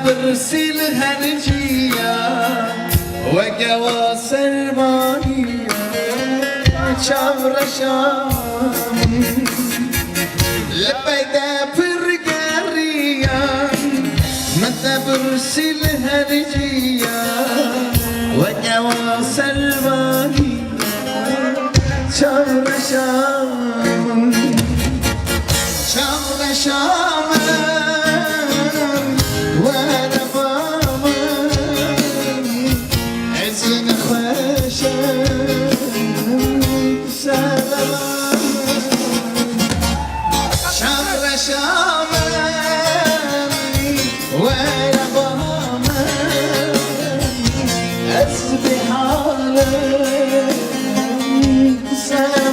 برسل هرجيا وقوا سرمانيا شام رشام لبيدا برقاريا متى برسل هرجيا وقوا سرمانيا شام رشام شام رشام وانا ماما عزين خوشم سلام شام رشام وانا ماما اسبي حالي سلام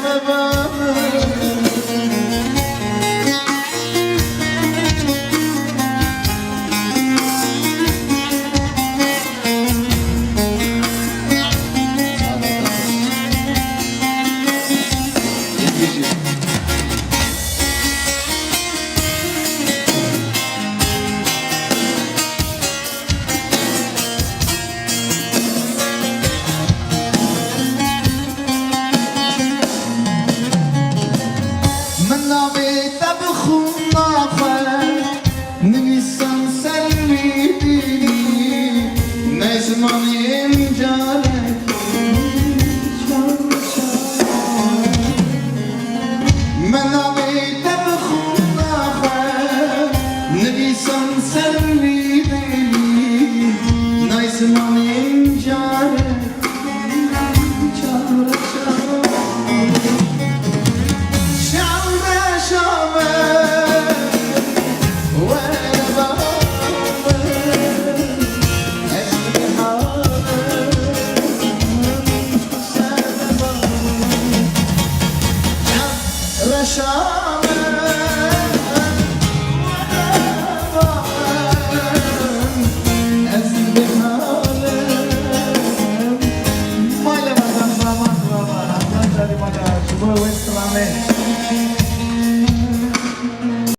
نویسان سلمی نجمانیم